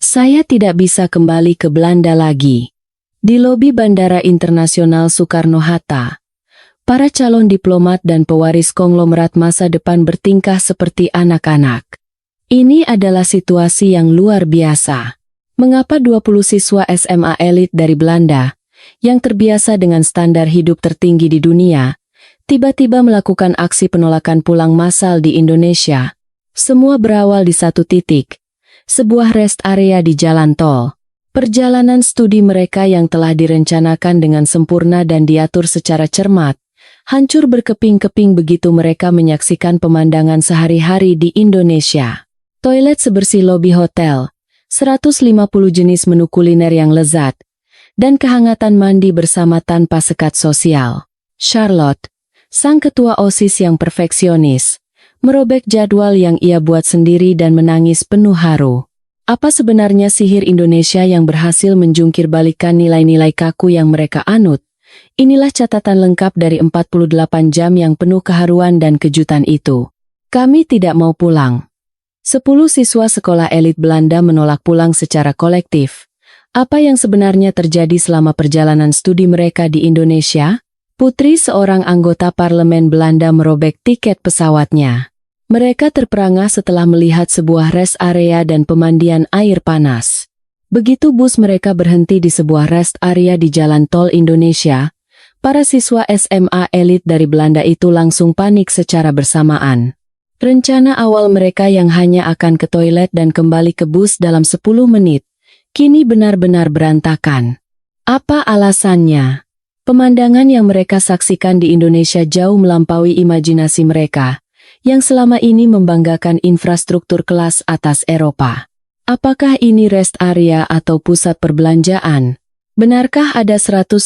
Saya tidak bisa kembali ke Belanda lagi. Di lobi Bandara Internasional Soekarno-Hatta, para calon diplomat dan pewaris konglomerat masa depan bertingkah seperti anak-anak. Ini adalah situasi yang luar biasa. Mengapa 20 siswa SMA elit dari Belanda, yang terbiasa dengan standar hidup tertinggi di dunia, tiba-tiba melakukan aksi penolakan pulang massal di Indonesia? Semua berawal di satu titik. Sebuah rest area di jalan tol. Perjalanan studi mereka yang telah direncanakan dengan sempurna dan diatur secara cermat, hancur berkeping-keping begitu mereka menyaksikan pemandangan sehari-hari di Indonesia. Toilet sebersih lobi hotel, 150 jenis menu kuliner yang lezat, dan kehangatan mandi bersama tanpa sekat sosial. Charlotte, sang ketua OSIS yang perfeksionis, merobek jadwal yang ia buat sendiri dan menangis penuh haru. Apa sebenarnya sihir Indonesia yang berhasil menjungkir balikan nilai-nilai kaku yang mereka anut? Inilah catatan lengkap dari 48 jam yang penuh keharuan dan kejutan itu. Kami tidak mau pulang. 10 siswa sekolah elit Belanda menolak pulang secara kolektif. Apa yang sebenarnya terjadi selama perjalanan studi mereka di Indonesia? Putri seorang anggota parlemen Belanda merobek tiket pesawatnya. Mereka terperangah setelah melihat sebuah rest area dan pemandian air panas. Begitu bus mereka berhenti di sebuah rest area di jalan tol Indonesia, para siswa SMA elit dari Belanda itu langsung panik secara bersamaan. Rencana awal mereka yang hanya akan ke toilet dan kembali ke bus dalam 10 menit, kini benar-benar berantakan. Apa alasannya? Pemandangan yang mereka saksikan di Indonesia jauh melampaui imajinasi mereka, yang selama ini membanggakan infrastruktur kelas atas Eropa. Apakah ini rest area atau pusat perbelanjaan? Benarkah ada 150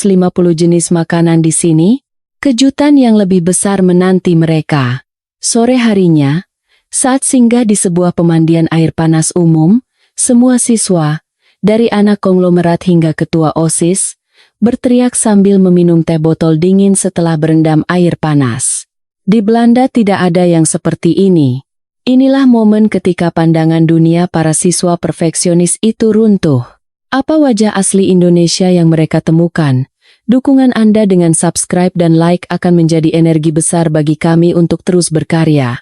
jenis makanan di sini? Kejutan yang lebih besar menanti mereka. Sore harinya, saat singgah di sebuah pemandian air panas umum, semua siswa, dari anak konglomerat hingga ketua OSIS, berteriak sambil meminum teh botol dingin setelah berendam air panas. Di Belanda tidak ada yang seperti ini. Inilah momen ketika pandangan dunia para siswa perfeksionis itu runtuh. Apa wajah asli Indonesia yang mereka temukan? Dukungan Anda dengan subscribe dan like akan menjadi energi besar bagi kami untuk terus berkarya.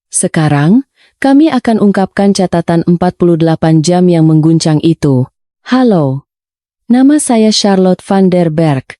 Sekarang, kami akan ungkapkan catatan 48 jam yang mengguncang itu. Halo. Nama saya Charlotte van der Berg.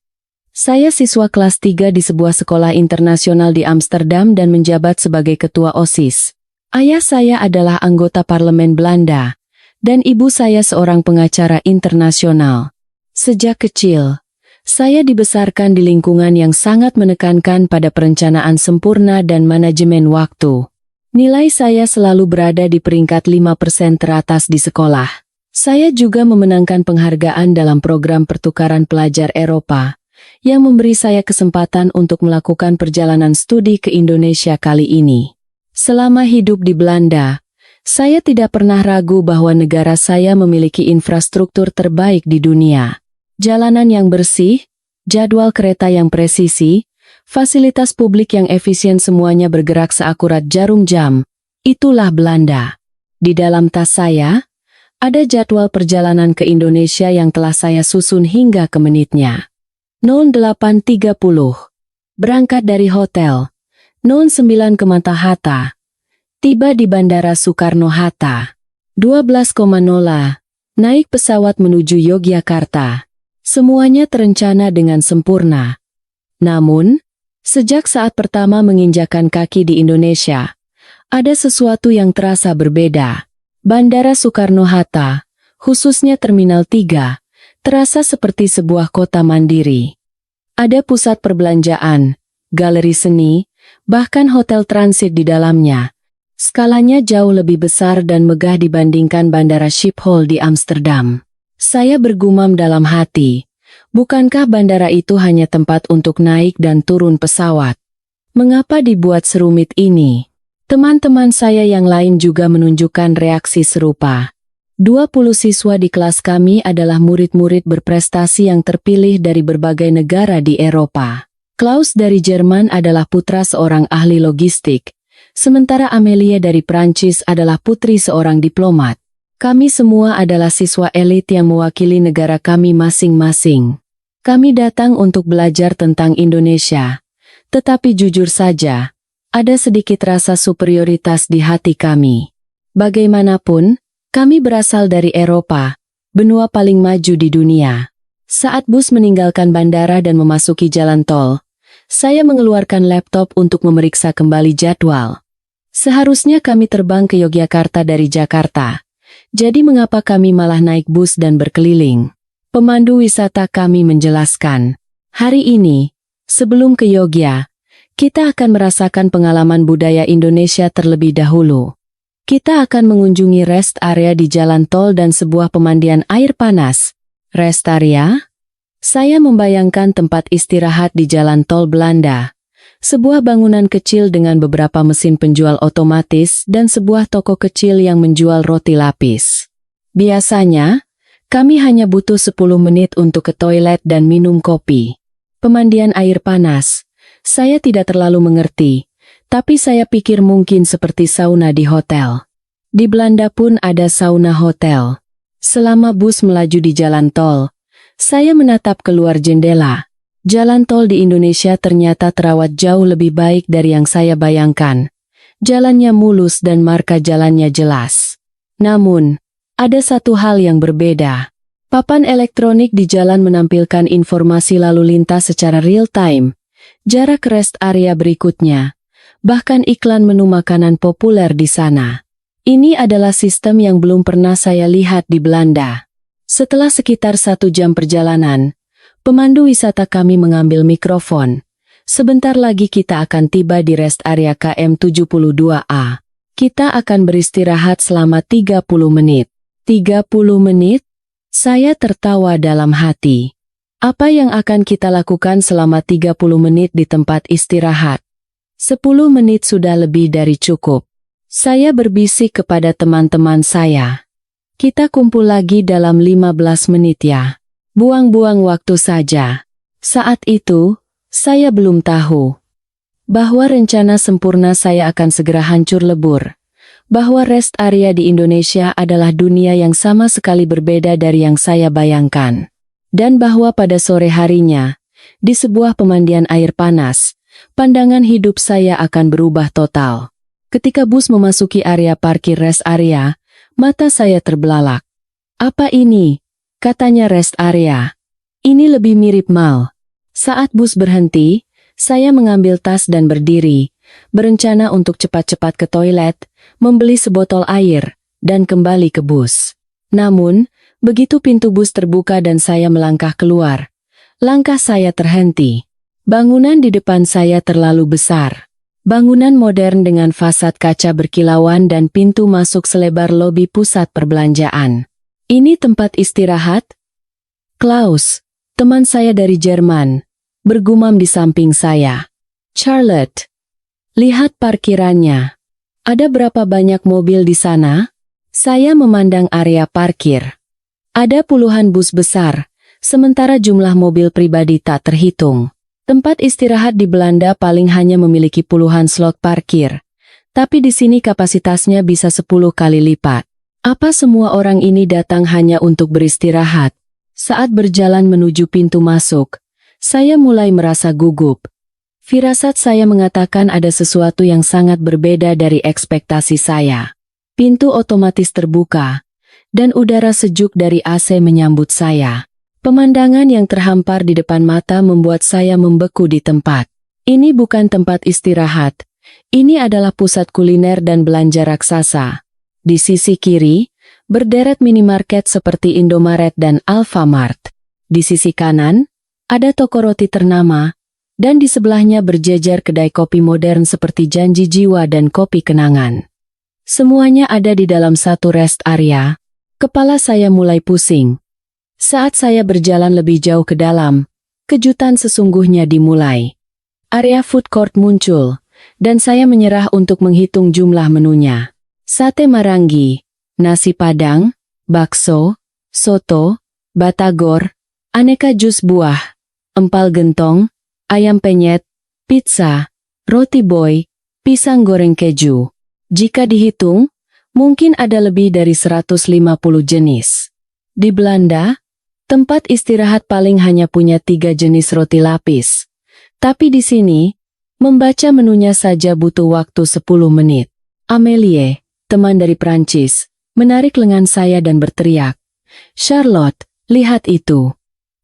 Saya siswa kelas 3 di sebuah sekolah internasional di Amsterdam dan menjabat sebagai ketua OSIS. Ayah saya adalah anggota parlemen Belanda, dan ibu saya seorang pengacara internasional. Sejak kecil, saya dibesarkan di lingkungan yang sangat menekankan pada perencanaan sempurna dan manajemen waktu. Nilai saya selalu berada di peringkat 5% teratas di sekolah. Saya juga memenangkan penghargaan dalam program pertukaran pelajar Eropa, yang memberi saya kesempatan untuk melakukan perjalanan studi ke Indonesia kali ini. Selama hidup di Belanda, saya tidak pernah ragu bahwa negara saya memiliki infrastruktur terbaik di dunia. Jalanan yang bersih, jadwal kereta yang presisi, fasilitas publik yang efisien, semuanya bergerak seakurat jarum jam. Itulah Belanda. Di dalam tas saya, ada jadwal perjalanan ke Indonesia yang telah saya susun hingga ke menitnya. 08.30. Berangkat dari hotel. 09 ke Hatta. Tiba di Bandara Soekarno-Hatta. 12.00. Naik pesawat menuju Yogyakarta. Semuanya terencana dengan sempurna. Namun, sejak saat pertama menginjakan kaki di Indonesia, ada sesuatu yang terasa berbeda. Bandara Soekarno-Hatta, khususnya Terminal 3, terasa seperti sebuah kota mandiri. Ada pusat perbelanjaan, galeri seni, bahkan hotel transit di dalamnya. Skalanya jauh lebih besar dan megah dibandingkan Bandara Schiphol di Amsterdam. Saya bergumam dalam hati, bukankah bandara itu hanya tempat untuk naik dan turun pesawat? Mengapa dibuat serumit ini? Teman-teman saya yang lain juga menunjukkan reaksi serupa. 20 siswa di kelas kami adalah murid-murid berprestasi yang terpilih dari berbagai negara di Eropa. Klaus dari Jerman adalah putra seorang ahli logistik, sementara Amelia dari Prancis adalah putri seorang diplomat. Kami semua adalah siswa elit yang mewakili negara kami masing-masing. Kami datang untuk belajar tentang Indonesia. Tetapi jujur saja, ada sedikit rasa superioritas di hati kami. Bagaimanapun, kami berasal dari Eropa, benua paling maju di dunia. Saat bus meninggalkan bandara dan memasuki jalan tol, saya mengeluarkan laptop untuk memeriksa kembali jadwal. Seharusnya kami terbang ke Yogyakarta dari Jakarta. Jadi mengapa kami malah naik bus dan berkeliling? Pemandu wisata kami menjelaskan, hari ini, sebelum ke Yogya, kita akan merasakan pengalaman budaya Indonesia terlebih dahulu. Kita akan mengunjungi rest area di jalan tol dan sebuah pemandian air panas. Rest area? Saya membayangkan tempat istirahat di jalan tol Belanda. Sebuah bangunan kecil dengan beberapa mesin penjual otomatis dan sebuah toko kecil yang menjual roti lapis. Biasanya, kami hanya butuh 10 menit untuk ke toilet dan minum kopi. Pemandian air panas. Saya tidak terlalu mengerti, tapi saya pikir mungkin seperti sauna di hotel. Di Belanda pun ada sauna hotel. Selama bus melaju di jalan tol, saya menatap keluar jendela. Jalan tol di Indonesia ternyata terawat jauh lebih baik dari yang saya bayangkan. Jalannya mulus dan marka jalannya jelas. Namun, ada satu hal yang berbeda. Papan elektronik di jalan menampilkan informasi lalu lintas secara real-time, jarak rest area berikutnya, bahkan iklan menu makanan populer di sana. Ini adalah sistem yang belum pernah saya lihat di Belanda. Setelah sekitar 1 jam perjalanan, pemandu wisata kami mengambil mikrofon. Sebentar lagi kita akan tiba di rest area KM 72A. Kita akan beristirahat selama 30 menit. 30 menit? Saya tertawa dalam hati. Apa yang akan kita lakukan selama 30 menit di tempat istirahat? 10 menit sudah lebih dari cukup. Saya berbisik kepada teman-teman saya. Kita kumpul lagi dalam 15 menit ya. Buang-buang waktu saja. Saat itu, saya belum tahu bahwa rencana sempurna saya akan segera hancur lebur. Bahwa rest area di Indonesia adalah dunia yang sama sekali berbeda dari yang saya bayangkan. Dan bahwa pada sore harinya, di sebuah pemandian air panas, pandangan hidup saya akan berubah total. Ketika bus memasuki area parkir rest area, mata saya terbelalak. Apa ini? Katanya rest area. Ini lebih mirip mall. Saat bus berhenti, saya mengambil tas dan berdiri, berencana untuk cepat-cepat ke toilet, membeli sebotol air, dan kembali ke bus. Namun, begitu pintu bus terbuka dan saya melangkah keluar, langkah saya terhenti. Bangunan di depan saya terlalu besar. Bangunan modern dengan fasad kaca berkilauan dan pintu masuk selebar lobi pusat perbelanjaan. Ini tempat istirahat? Klaus, teman saya dari Jerman, bergumam di samping saya. Charlotte, lihat parkirannya. Ada berapa banyak mobil di sana? Saya memandang area parkir. Ada puluhan bus besar, sementara jumlah mobil pribadi tak terhitung. Tempat istirahat di Belanda paling hanya memiliki puluhan slot parkir, tapi di sini kapasitasnya bisa 10 kali lipat. Apa semua orang ini datang hanya untuk beristirahat? Saat berjalan menuju pintu masuk, saya mulai merasa gugup. Firasat saya mengatakan ada sesuatu yang sangat berbeda dari ekspektasi saya. Pintu otomatis terbuka, dan udara sejuk dari AC menyambut saya. Pemandangan yang terhampar di depan mata membuat saya membeku di tempat. Ini bukan tempat istirahat. Ini adalah pusat kuliner dan belanja raksasa. Di sisi kiri, berderet minimarket seperti Indomaret dan Alfamart. Di sisi kanan, ada toko roti ternama, dan di sebelahnya berjejer kedai kopi modern seperti Janji Jiwa dan Kopi Kenangan. Semuanya ada di dalam satu rest area. Kepala saya mulai pusing. Saat saya berjalan lebih jauh ke dalam, kejutan sesungguhnya dimulai. Area food court muncul, dan saya menyerah untuk menghitung jumlah menunya. Sate Marangi, nasi padang, bakso, soto, batagor, aneka jus buah, empal gentong, ayam penyet, pizza, roti boy, pisang goreng keju. Jika dihitung, Mungkin ada lebih dari 150 jenis. Di Belanda, tempat istirahat paling hanya punya 3 jenis roti lapis. Tapi di sini, membaca menunya saja butuh waktu 10 menit. Amélie, teman dari Prancis, menarik lengan saya dan berteriak, "Charlotte, lihat itu.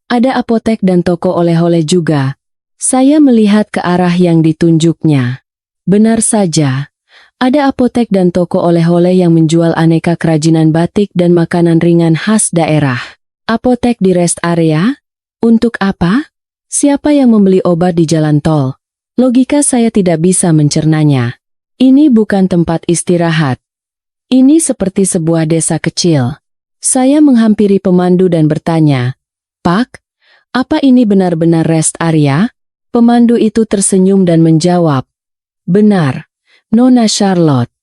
Ada apotek dan toko oleh-oleh juga." Saya melihat ke arah yang ditunjuknya. Benar saja, ada apotek dan toko oleh-oleh yang menjual aneka kerajinan batik dan makanan ringan khas daerah. Apotek di rest area? Untuk apa? Siapa yang membeli obat di jalan tol? Logika saya tidak bisa mencernanya. Ini bukan tempat istirahat. Ini seperti sebuah desa kecil. Saya menghampiri pemandu dan bertanya, "Pak, apa ini benar-benar rest area?" Pemandu itu tersenyum dan menjawab, "Benar, Nona Charlotte.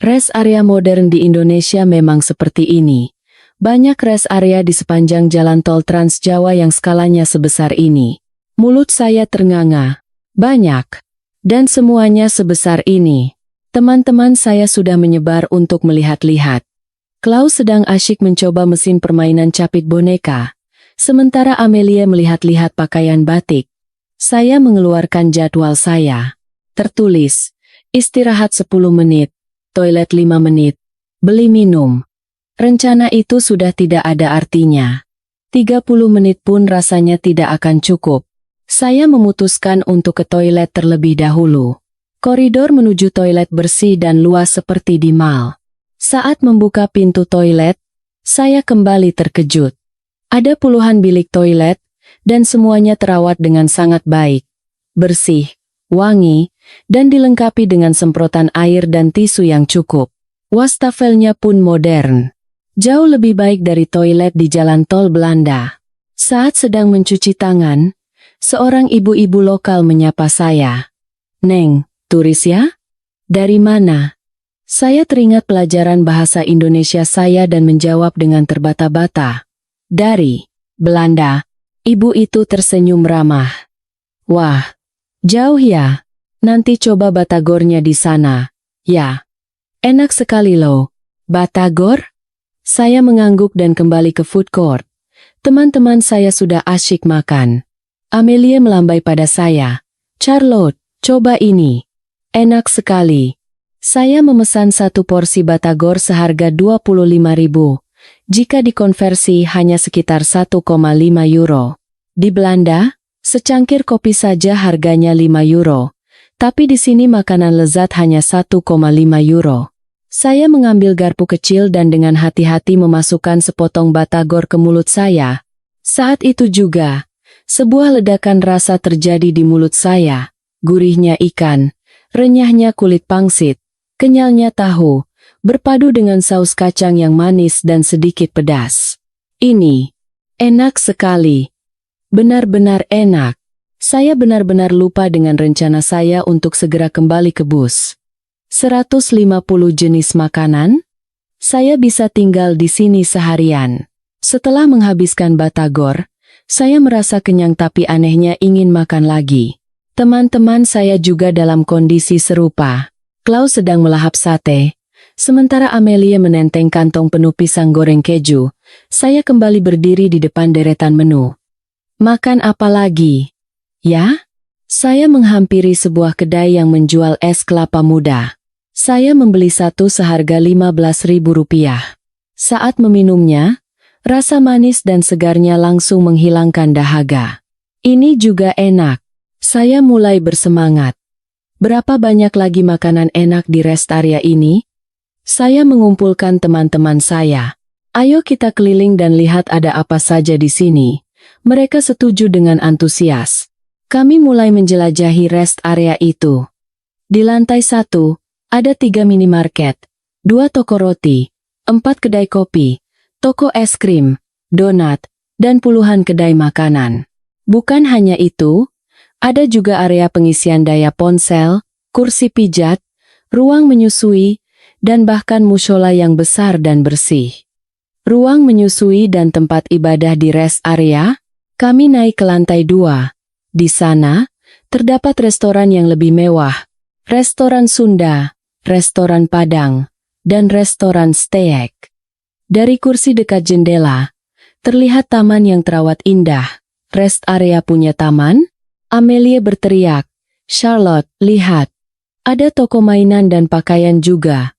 Rest area modern di Indonesia memang seperti ini. Banyak rest area di sepanjang jalan tol Trans Jawa yang skalanya sebesar ini." Mulut saya ternganga. Banyak. Dan semuanya sebesar ini. Teman-teman saya sudah menyebar untuk melihat-lihat. Klaus sedang asyik mencoba mesin permainan capit boneka. Sementara Amélie melihat-lihat pakaian batik. Saya mengeluarkan jadwal saya. Tertulis, istirahat 10 menit, toilet 5 menit, beli minum. Rencana itu sudah tidak ada artinya. 30 menit pun rasanya tidak akan cukup. Saya memutuskan untuk ke toilet terlebih dahulu. Koridor menuju toilet bersih dan luas seperti di mall. Saat membuka pintu toilet, saya kembali terkejut. Ada puluhan bilik toilet, dan semuanya terawat dengan sangat baik. Bersih, wangi, dan dilengkapi dengan semprotan air dan tisu yang cukup. Wastafelnya pun modern. Jauh lebih baik dari toilet di jalan tol Belanda. Saat sedang mencuci tangan, seorang ibu-ibu lokal menyapa saya. "Neng, turis ya? Dari mana?" Saya teringat pelajaran bahasa Indonesia saya dan menjawab dengan terbata-bata. "Dari Belanda." Ibu itu tersenyum ramah. "Wah, jauh ya? Nanti coba batagornya di sana." "Ya, enak sekali loh." "Batagor?" Saya mengangguk dan kembali ke food court. Teman-teman saya sudah asyik makan. Amélie melambai pada saya. "Charlotte, coba ini. Enak sekali." Saya memesan 1 porsi batagor seharga 25.000. Jika dikonversi hanya sekitar 1,5 euro. Di Belanda, secangkir kopi saja harganya 5 euro. Tapi di sini makanan lezat hanya 1,5 euro. Saya mengambil garpu kecil dan dengan hati-hati memasukkan sepotong batagor ke mulut saya. Saat itu juga, sebuah ledakan rasa terjadi di mulut saya. Gurihnya ikan, renyahnya kulit pangsit, kenyalnya tahu, berpadu dengan saus kacang yang manis dan sedikit pedas. Ini enak sekali. Benar-benar enak. Saya benar-benar lupa dengan rencana saya untuk segera kembali ke bus. 150 jenis makanan? Saya bisa tinggal di sini seharian. Setelah menghabiskan batagor, saya merasa kenyang tapi anehnya ingin makan lagi. Teman-teman saya juga dalam kondisi serupa. Klaus sedang melahap sate, sementara Amélie menenteng kantong penuh pisang goreng keju. Saya kembali berdiri di depan deretan menu. Makan apa lagi? Ya? Saya menghampiri sebuah kedai yang menjual es kelapa muda. Saya membeli 1 seharga Rp15.000. Saat meminumnya, rasa manis dan segarnya langsung menghilangkan dahaga. Ini juga enak. Saya mulai bersemangat. Berapa banyak lagi makanan enak di rest area ini? Saya mengumpulkan teman-teman saya. "Ayo kita keliling dan lihat ada apa saja di sini." Mereka setuju dengan antusias. Kami mulai menjelajahi rest area itu. Di lantai 1, ada 3 minimarket, 2 toko roti, 4 kedai kopi, toko es krim, donat, dan puluhan kedai makanan. Bukan hanya itu, ada juga area pengisian daya ponsel, kursi pijat, ruang menyusui, dan bahkan mushola yang besar dan bersih. Ruang menyusui dan tempat ibadah di rest area. Kami naik ke lantai 2. Di sana, terdapat restoran yang lebih mewah, restoran Sunda, restoran Padang, dan restoran steak. Dari kursi dekat jendela, terlihat taman yang terawat indah. Rest area punya taman? Amelia berteriak. Charlotte, lihat. Ada toko mainan dan pakaian juga.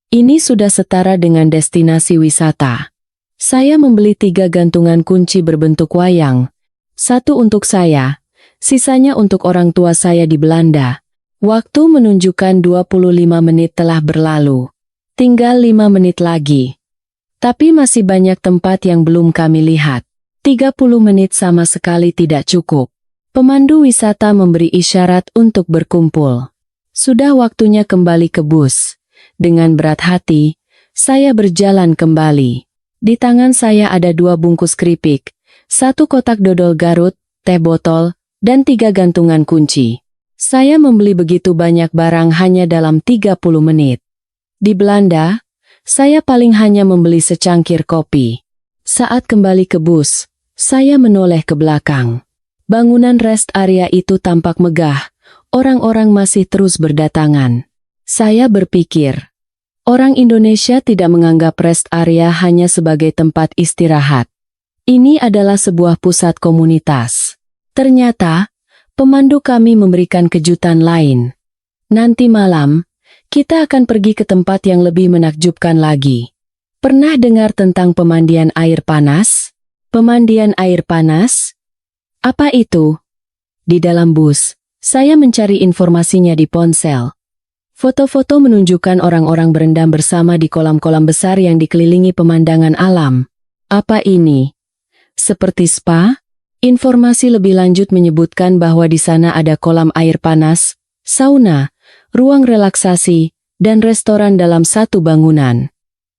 Ini sudah setara dengan destinasi wisata. Saya membeli 3 gantungan kunci berbentuk wayang. 1 untuk saya, sisanya untuk orang tua saya di Belanda. Waktu menunjukkan 25 menit telah berlalu. Tinggal 5 menit lagi. Tapi masih banyak tempat yang belum kami lihat. 30 menit sama sekali tidak cukup. Pemandu wisata memberi isyarat untuk berkumpul. Sudah waktunya kembali ke bus. Dengan berat hati, saya berjalan kembali. Di tangan saya ada 2 bungkus keripik, 1 kotak dodol Garut, teh botol, dan 3 gantungan kunci. Saya membeli begitu banyak barang hanya dalam 30 menit. Di Belanda, saya paling hanya membeli secangkir kopi. Saat kembali ke bus, saya menoleh ke belakang. Bangunan rest area itu tampak megah, orang-orang masih terus berdatangan. Saya berpikir, orang Indonesia tidak menganggap rest area hanya sebagai tempat istirahat. Ini adalah sebuah pusat komunitas. Ternyata, pemandu kami memberikan kejutan lain. Nanti malam, kita akan pergi ke tempat yang lebih menakjubkan lagi. Pernah dengar tentang pemandian air panas? Pemandian air panas? Apa itu? Di dalam bus, saya mencari informasinya di ponsel. Foto-foto menunjukkan orang-orang berendam bersama di kolam-kolam besar yang dikelilingi pemandangan alam. Apa ini? Seperti spa? Informasi lebih lanjut menyebutkan bahwa di sana ada kolam air panas, sauna, ruang relaksasi, dan restoran dalam satu bangunan.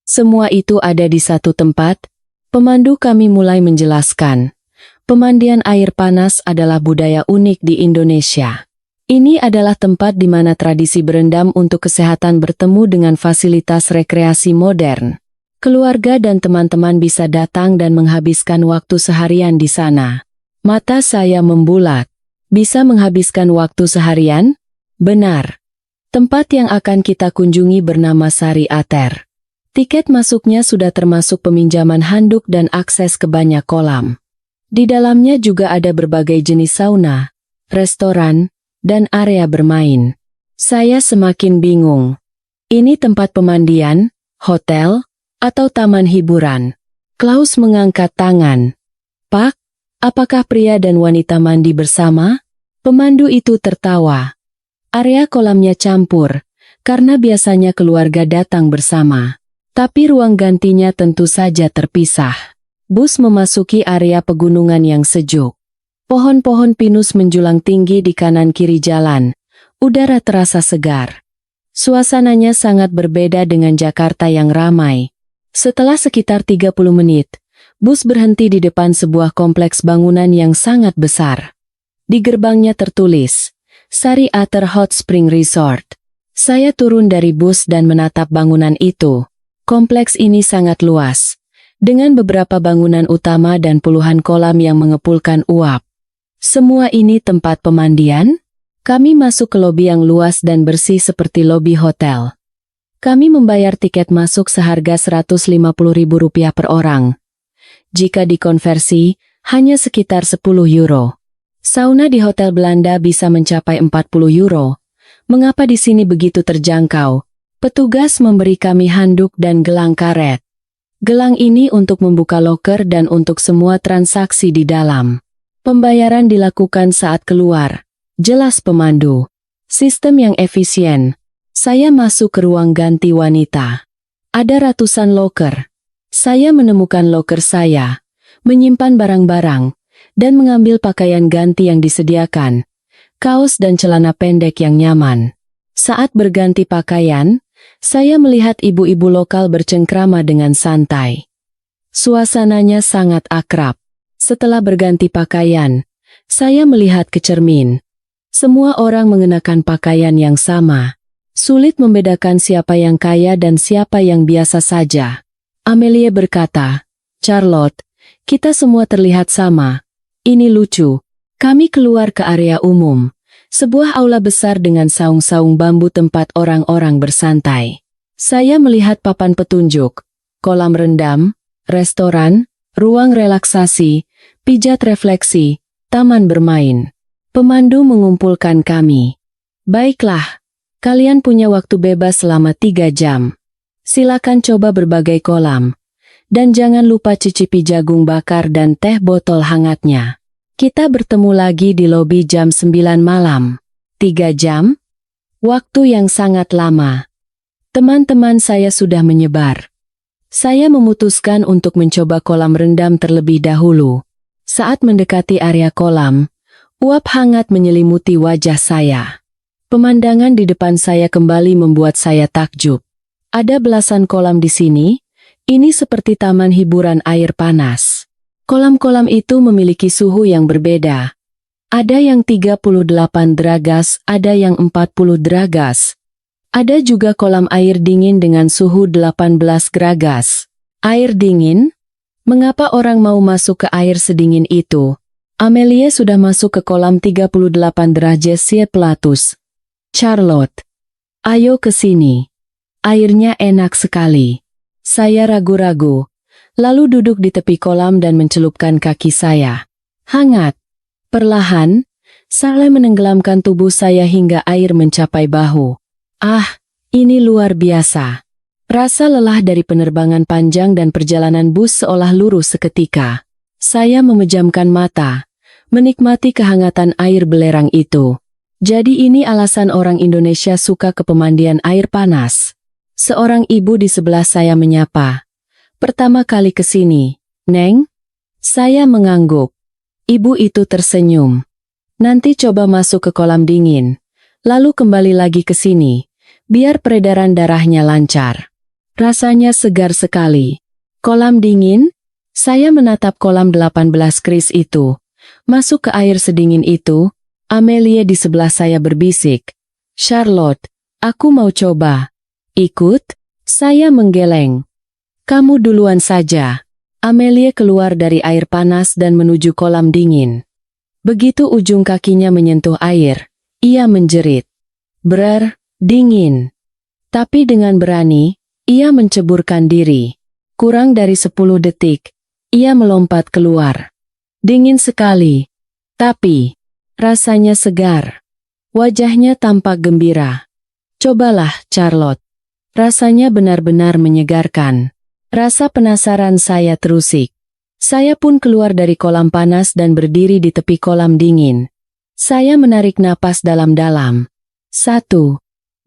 Semua itu ada di satu tempat. Pemandu kami mulai menjelaskan. Pemandian air panas adalah budaya unik di Indonesia. Ini adalah tempat di mana tradisi berendam untuk kesehatan bertemu dengan fasilitas rekreasi modern. Keluarga dan teman-teman bisa datang dan menghabiskan waktu seharian di sana. Mata saya membulat. Bisa menghabiskan waktu seharian? Benar. Tempat yang akan kita kunjungi bernama Sari Ater. Tiket masuknya sudah termasuk peminjaman handuk dan akses ke banyak kolam. Di dalamnya juga ada berbagai jenis sauna, restoran, dan area bermain. Saya semakin bingung. Ini tempat pemandian, hotel, atau taman hiburan? Klaus mengangkat tangan. Pak, apakah pria dan wanita mandi bersama? Pemandu itu tertawa. Area kolamnya campur, karena biasanya keluarga datang bersama. Tapi ruang gantinya tentu saja terpisah. Bus memasuki area pegunungan yang sejuk. Pohon-pohon pinus menjulang tinggi di kanan kiri jalan. Udara terasa segar. Suasananya sangat berbeda dengan Jakarta yang ramai. Setelah sekitar 30 menit, bus berhenti di depan sebuah kompleks bangunan yang sangat besar. Di gerbangnya tertulis, Sari Ater Hot Spring Resort. Saya turun dari bus dan menatap bangunan itu. Kompleks ini sangat luas, dengan beberapa bangunan utama dan puluhan kolam yang mengepulkan uap. Semua ini tempat pemandian? Kami masuk ke lobi yang luas dan bersih seperti lobi hotel. Kami membayar tiket masuk seharga Rp150.000 per orang. Jika dikonversi, hanya sekitar €10. Sauna di hotel Belanda bisa mencapai €40. Mengapa di sini begitu terjangkau? Petugas memberi kami handuk dan gelang karet. Gelang ini untuk membuka loker dan untuk semua transaksi di dalam. Pembayaran dilakukan saat keluar. Jelas pemandu. Sistem yang efisien. Saya masuk ke ruang ganti wanita. Ada ratusan loker. Saya menemukan loker saya, menyimpan barang-barang, dan mengambil pakaian ganti yang disediakan. Kaos dan celana pendek yang nyaman. Saat berganti pakaian, saya melihat ibu-ibu lokal bercengkrama dengan santai. Suasananya sangat akrab. Setelah berganti pakaian, saya melihat ke cermin. Semua orang mengenakan pakaian yang sama. Sulit membedakan siapa yang kaya dan siapa yang biasa saja. Amelia berkata, "Charlotte, kita semua terlihat sama. Ini lucu." Kami keluar ke area umum. Sebuah aula besar dengan saung-saung bambu tempat orang-orang bersantai. Saya melihat papan petunjuk, kolam rendam, restoran, ruang relaksasi, pijat refleksi, taman bermain. Pemandu mengumpulkan kami. Baiklah, kalian punya waktu bebas selama 3 jam. Silakan coba berbagai kolam. Dan jangan lupa cicipi jagung bakar dan teh botol hangatnya. Kita bertemu lagi di lobi jam 9 malam. 3 jam? Waktu yang sangat lama. Teman-teman saya sudah menyebar. Saya memutuskan untuk mencoba kolam rendam terlebih dahulu. Saat mendekati area kolam, uap hangat menyelimuti wajah saya. Pemandangan di depan saya kembali membuat saya takjub. Ada belasan kolam di sini, ini seperti taman hiburan air panas. Kolam-kolam itu memiliki suhu yang berbeda. Ada yang 38 derajat, ada yang 40 derajat. Ada juga kolam air dingin dengan suhu 18 derajat. Air dingin? Mengapa orang mau masuk ke air sedingin itu? Amelia sudah masuk ke kolam 38 derajat Celcius. Charlotte, ayo ke sini. Airnya enak sekali. Saya ragu-ragu, lalu duduk di tepi kolam dan mencelupkan kaki saya. Hangat. Perlahan, saya menenggelamkan tubuh saya hingga air mencapai bahu. Ah, ini luar biasa. Rasa lelah dari penerbangan panjang dan perjalanan bus seolah lurus seketika. Saya memejamkan mata, menikmati kehangatan air belerang itu. Jadi ini alasan orang Indonesia suka ke pemandian air panas. Seorang ibu di sebelah saya menyapa. Pertama kali ke sini, Neng? Saya mengangguk. Ibu itu tersenyum. Nanti coba masuk ke kolam dingin, lalu kembali lagi ke sini. Biar peredaran darahnya lancar. Rasanya segar sekali. Kolam dingin? Saya menatap kolam 18 kris itu. Masuk ke air sedingin itu, Amelia di sebelah saya berbisik. Charlotte, aku mau coba. Ikut? Saya menggeleng. Kamu duluan saja. Amelia keluar dari air panas dan menuju kolam dingin. Begitu ujung kakinya menyentuh air, ia menjerit. Dingin. Tapi dengan berani, ia menceburkan diri. Kurang dari 10 detik, ia melompat keluar. Dingin sekali. Tapi, rasanya segar. Wajahnya tampak gembira. Cobalah, Charlotte. Rasanya benar-benar menyegarkan. Rasa penasaran saya terusik. Saya pun keluar dari kolam panas dan berdiri di tepi kolam dingin. Saya menarik napas dalam-dalam. 1,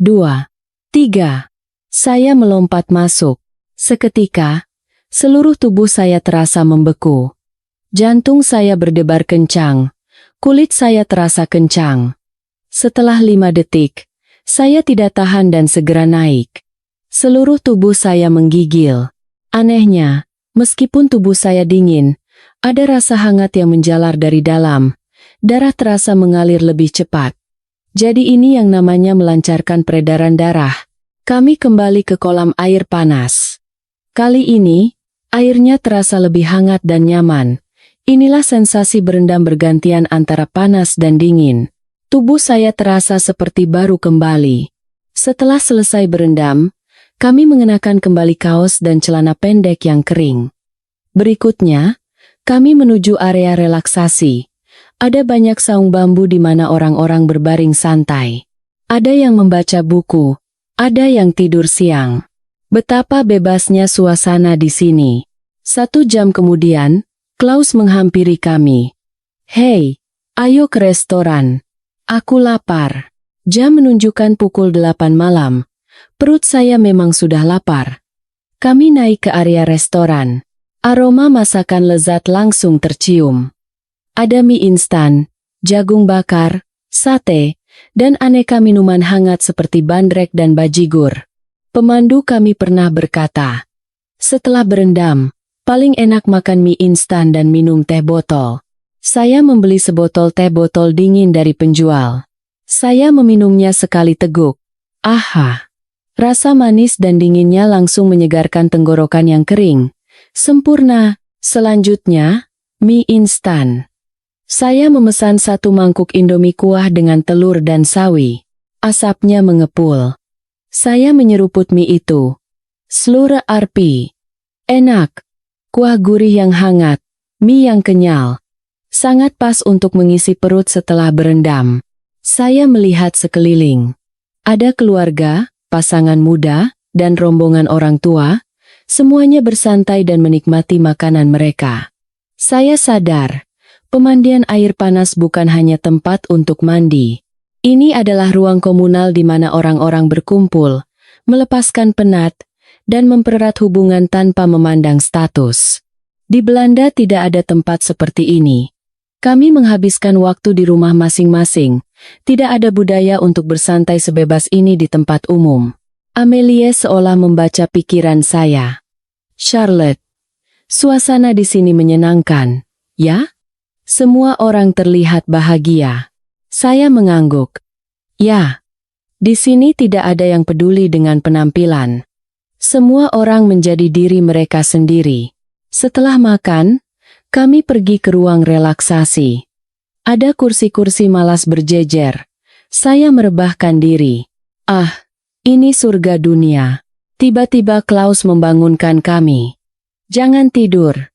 2, 3. Saya melompat masuk. Seketika, seluruh tubuh saya terasa membeku. Jantung saya berdebar kencang. Kulit saya terasa kencang. Setelah 5 detik, saya tidak tahan dan segera naik. Seluruh tubuh saya menggigil. Anehnya, meskipun tubuh saya dingin, ada rasa hangat yang menjalar dari dalam. Darah terasa mengalir lebih cepat. Jadi ini yang namanya melancarkan peredaran darah. Kami kembali ke kolam air panas. Kali ini, airnya terasa lebih hangat dan nyaman. Inilah sensasi berendam bergantian antara panas dan dingin. Tubuh saya terasa seperti baru kembali. Setelah selesai berendam, kami mengenakan kembali kaos dan celana pendek yang kering. Berikutnya, kami menuju area relaksasi. Ada banyak saung bambu di mana orang-orang berbaring santai. Ada yang membaca buku, ada yang tidur siang. Betapa bebasnya suasana di sini. 1 jam kemudian, Klaus menghampiri kami. Hei, ayo ke restoran. Aku lapar. Jam menunjukkan pukul 8 malam. Perut saya memang sudah lapar. Kami naik ke area restoran. Aroma masakan lezat langsung tercium. Ada mie instan, jagung bakar, sate, dan aneka minuman hangat seperti bandrek dan bajigur. Pemandu kami pernah berkata, setelah berendam, paling enak makan mie instan dan minum teh botol. Saya membeli sebotol teh botol dingin dari penjual. Saya meminumnya sekali teguk. Aha! Rasa manis dan dinginnya langsung menyegarkan tenggorokan yang kering. Sempurna. Selanjutnya, mie instan. Saya memesan 1 mangkuk Indomie kuah dengan telur dan sawi. Asapnya mengepul. Saya menyeruput mie itu. Slurre arpi. Enak. Kuah gurih yang hangat. Mie yang kenyal. Sangat pas untuk mengisi perut setelah berendam. Saya melihat sekeliling. Ada keluarga, pasangan muda, dan rombongan orang tua. Semuanya bersantai dan menikmati makanan mereka. Saya sadar, pemandian air panas bukan hanya tempat untuk mandi. Ini adalah ruang komunal di mana orang-orang berkumpul, melepaskan penat, dan mempererat hubungan tanpa memandang status. Di Belanda tidak ada tempat seperti ini. Kami menghabiskan waktu di rumah masing-masing. Tidak ada budaya untuk bersantai sebebas ini di tempat umum. Amelie seolah membaca pikiran saya. Charlotte, suasana di sini menyenangkan, ya? Semua orang terlihat bahagia. Saya mengangguk. Ya, di sini tidak ada yang peduli dengan penampilan. Semua orang menjadi diri mereka sendiri. Setelah makan, kami pergi ke ruang relaksasi. Ada kursi-kursi malas berjejer. Saya merebahkan diri. Ah, ini surga dunia. Tiba-tiba Klaus membangunkan kami. Jangan tidur.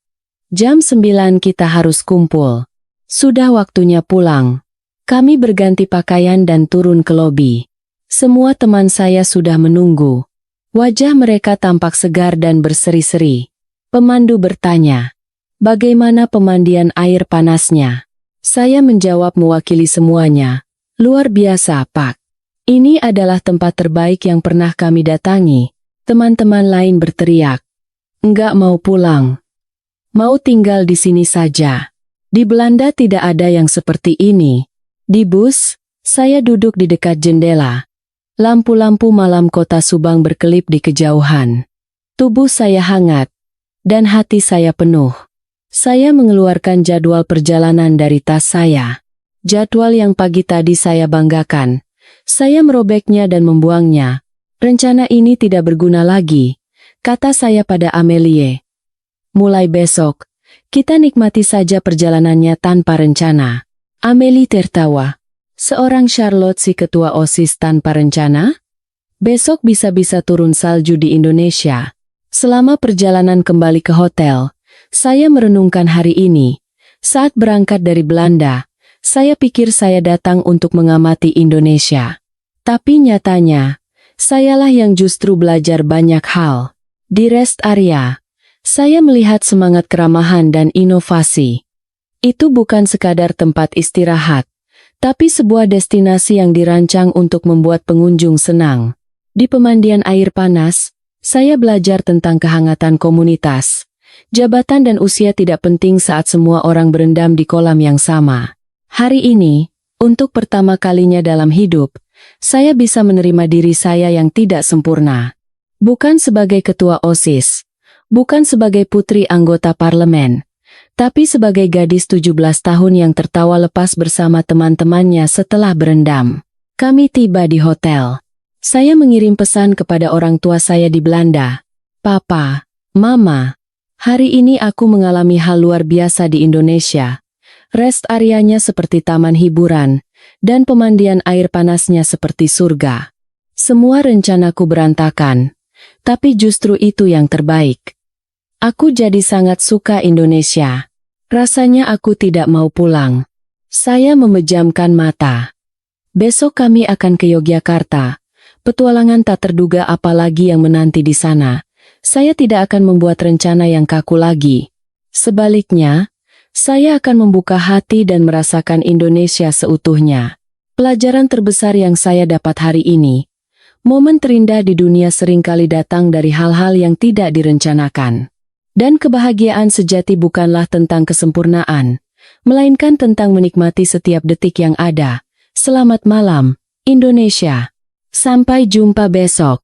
Jam 9 kita harus kumpul. Sudah waktunya pulang. Kami berganti pakaian dan turun ke lobi. Semua teman saya sudah menunggu. Wajah mereka tampak segar dan berseri-seri. Pemandu bertanya, "Bagaimana pemandian air panasnya?" Saya menjawab mewakili semuanya. "Luar biasa, Pak. Ini adalah tempat terbaik yang pernah kami datangi." Teman-teman lain berteriak, "Enggak mau pulang. Mau tinggal di sini saja." Di Belanda tidak ada yang seperti ini. Di bus, saya duduk di dekat jendela. Lampu-lampu malam kota Subang berkelip di kejauhan. Tubuh saya hangat, dan hati saya penuh. Saya mengeluarkan jadwal perjalanan dari tas saya. Jadwal yang pagi tadi saya banggakan. Saya merobeknya dan membuangnya. "Rencana ini tidak berguna lagi," kata saya pada Amelie. "Mulai besok, kita nikmati saja perjalanannya tanpa rencana." Amelie tertawa. Seorang Charlotte si ketua OSIS tanpa rencana? Besok bisa-bisa turun salju di Indonesia. Selama perjalanan kembali ke hotel, saya merenungkan hari ini. Saat berangkat dari Belanda, saya pikir saya datang untuk mengamati Indonesia. Tapi nyatanya, sayalah yang justru belajar banyak hal. Di rest area, saya melihat semangat keramahan dan inovasi. Itu bukan sekadar tempat istirahat, tapi sebuah destinasi yang dirancang untuk membuat pengunjung senang. Di pemandian air panas, saya belajar tentang kehangatan komunitas. Jabatan dan usia tidak penting saat semua orang berendam di kolam yang sama. Hari ini, untuk pertama kalinya dalam hidup, saya bisa menerima diri saya yang tidak sempurna. Bukan sebagai ketua OSIS, bukan sebagai putri anggota parlemen, tapi sebagai gadis 17 tahun yang tertawa lepas bersama teman-temannya setelah berendam. Kami tiba di hotel. Saya mengirim pesan kepada orang tua saya di Belanda. "Papa, Mama, hari ini aku mengalami hal luar biasa di Indonesia. Rest areanya seperti taman hiburan, dan pemandian air panasnya seperti surga. Semua rencanaku berantakan, tapi justru itu yang terbaik. Aku jadi sangat suka Indonesia. Rasanya aku tidak mau pulang." Saya memejamkan mata. Besok kami akan ke Yogyakarta. Petualangan tak terduga apalagi yang menanti di sana. Saya tidak akan membuat rencana yang kaku lagi. Sebaliknya, saya akan membuka hati dan merasakan Indonesia seutuhnya. Pelajaran terbesar yang saya dapat hari ini. Momen terindah di dunia seringkali datang dari hal-hal yang tidak direncanakan. Dan kebahagiaan sejati bukanlah tentang kesempurnaan, melainkan tentang menikmati setiap detik yang ada. Selamat malam, Indonesia. Sampai jumpa besok.